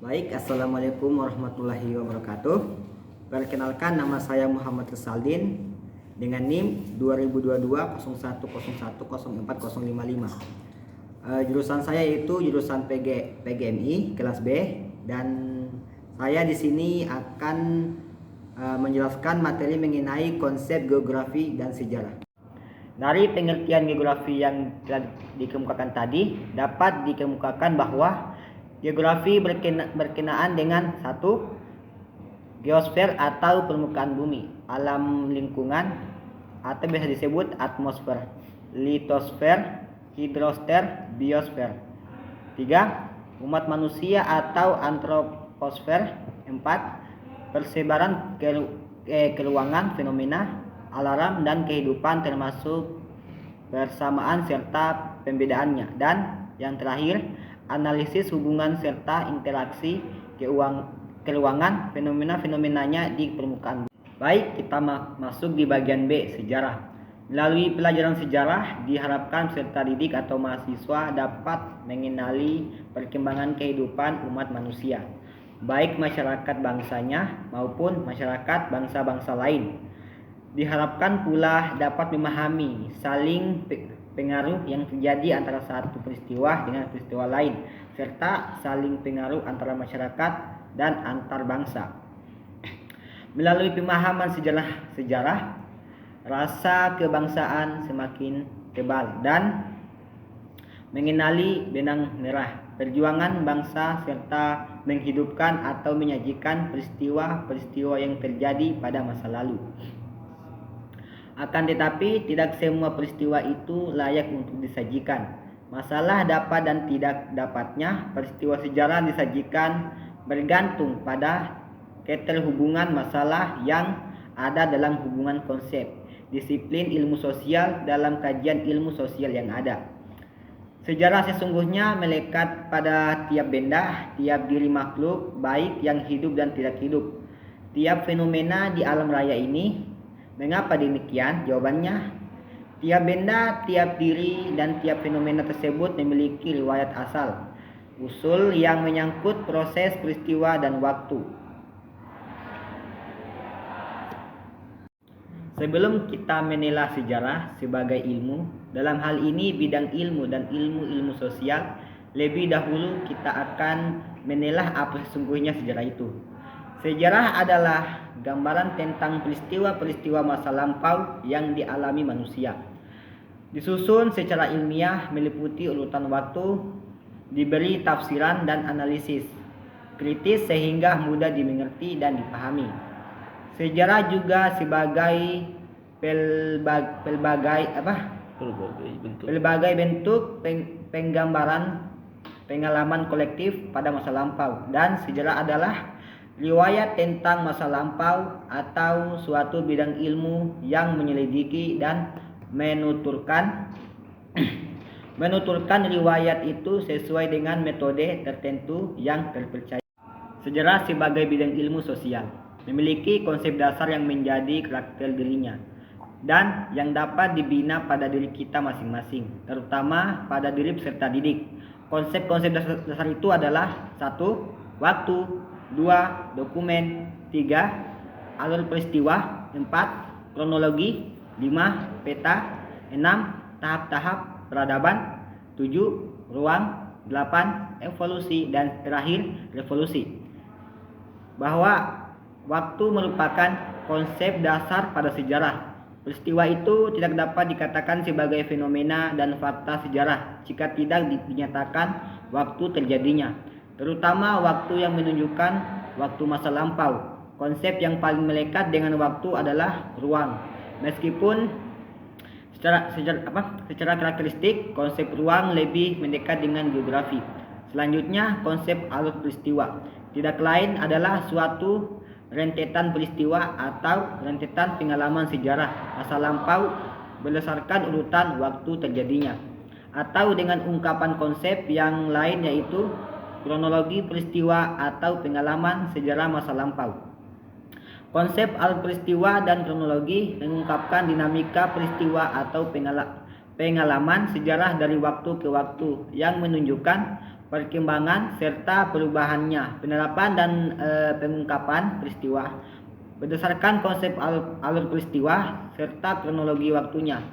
Baik, Assalamualaikum warahmatullahi wabarakatuh. Perkenalkan, nama saya Muhammad Resaldin dengan NIM 2022 01010455. Jurusan saya yaitu jurusan PGMI kelas B, dan saya di sini akan menjelaskan materi mengenai konsep geografi dan sejarah. Dari pengertian geografi yang telah dikemukakan tadi, dapat dikemukakan bahwa geografi berkenaan dengan satu, geosfer atau permukaan bumi, alam lingkungan atau biasa disebut atmosfer, litosfer, hidrosfer, biosfer. 3. Umat manusia atau antroposfer. 4. Persebaran keruangan, fenomena, alam dan kehidupan termasuk persamaan serta pembedaannya. Dan yang terakhir, analisis hubungan serta interaksi keruangan fenomena-fenomenanya di permukaan. Baik, kita masuk di bagian B, sejarah. Melalui pelajaran sejarah diharapkan peserta didik atau mahasiswa dapat mengenali perkembangan kehidupan umat manusia, baik masyarakat bangsanya maupun masyarakat bangsa-bangsa lain. Diharapkan pula dapat memahami saling pengaruh yang terjadi antara satu peristiwa dengan peristiwa lain, serta saling pengaruh antara masyarakat dan antar bangsa. Melalui pemahaman sejarah, rasa kebangsaan semakin tebal dan mengenali benang merah perjuangan bangsa serta menghidupkan atau menyajikan peristiwa-peristiwa yang terjadi pada masa lalu. Akan tetapi tidak semua peristiwa itu layak untuk disajikan. Masalah dapat dan tidak dapatnya peristiwa sejarah disajikan bergantung pada keterhubungan masalah yang ada dalam hubungan konsep disiplin ilmu sosial dalam kajian ilmu sosial yang ada. Sejarah sesungguhnya melekat pada tiap benda, tiap diri makhluk, baik yang hidup dan tidak hidup, tiap fenomena di alam raya ini. Mengapa demikian? Jawabannya, tiap benda, tiap diri, dan tiap fenomena tersebut memiliki riwayat asal, usul yang menyangkut proses, peristiwa, dan waktu. Sebelum kita menilai sejarah sebagai ilmu, dalam hal ini bidang ilmu dan ilmu-ilmu sosial, lebih dahulu kita akan menilai apa sesungguhnya sejarah itu. Sejarah adalah gambaran tentang peristiwa-peristiwa masa lampau yang dialami manusia. Disusun secara ilmiah meliputi urutan waktu, diberi tafsiran dan analisis kritis sehingga mudah dimengerti dan dipahami. Sejarah juga sebagai pelbagai bentuk penggambaran pengalaman kolektif pada masa lampau, dan sejarah adalah riwayat tentang masa lampau atau suatu bidang ilmu yang menyelidiki dan menuturkan riwayat itu sesuai dengan metode tertentu yang terpercaya. Sejarah sebagai bidang ilmu sosial memiliki konsep dasar yang menjadi karakter dirinya dan yang dapat dibina pada diri kita masing-masing, terutama pada diri peserta didik. Konsep-konsep dasar itu adalah 1. Waktu, 2. Dokumen, 3. Alur peristiwa, 4. Kronologi, 5. Peta, 6. Tahap-tahap peradaban, 7. Ruang, 8. Evolusi, dan terakhir revolusi. Bahwa waktu merupakan konsep dasar pada sejarah. Peristiwa itu tidak dapat dikatakan sebagai fenomena dan fakta sejarah jika tidak dinyatakan waktu terjadinya, terutama waktu yang menunjukkan waktu masa lampau. Konsep yang paling melekat dengan waktu adalah ruang. Meskipun secara karakteristik konsep ruang lebih mendekat dengan geografi. Selanjutnya, konsep alur peristiwa tidak lain adalah suatu rentetan peristiwa atau rentetan pengalaman sejarah masa lampau berdasarkan urutan waktu terjadinya, atau dengan ungkapan konsep yang lain yaitu kronologi peristiwa atau pengalaman sejarah masa lampau. Konsep alur peristiwa dan kronologi mengungkapkan dinamika peristiwa atau pengalaman sejarah dari waktu ke waktu yang menunjukkan perkembangan serta perubahannya, penerapan dan pengungkapan peristiwa berdasarkan konsep alur peristiwa serta kronologi waktunya.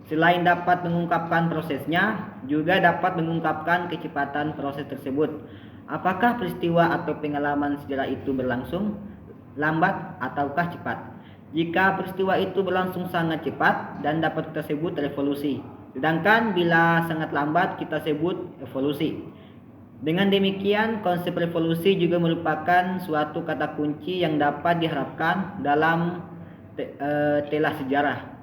Selain dapat mengungkapkan prosesnya, juga dapat mengungkapkan kecepatan proses tersebut. Apakah peristiwa atau pengalaman sejarah itu berlangsung lambat ataukah cepat? Jika peristiwa itu berlangsung sangat cepat dan dapat kita sebut revolusi. Sedangkan bila sangat lambat kita sebut evolusi. Dengan demikian, konsep revolusi juga merupakan suatu kata kunci yang dapat diharapkan dalam telah sejarah.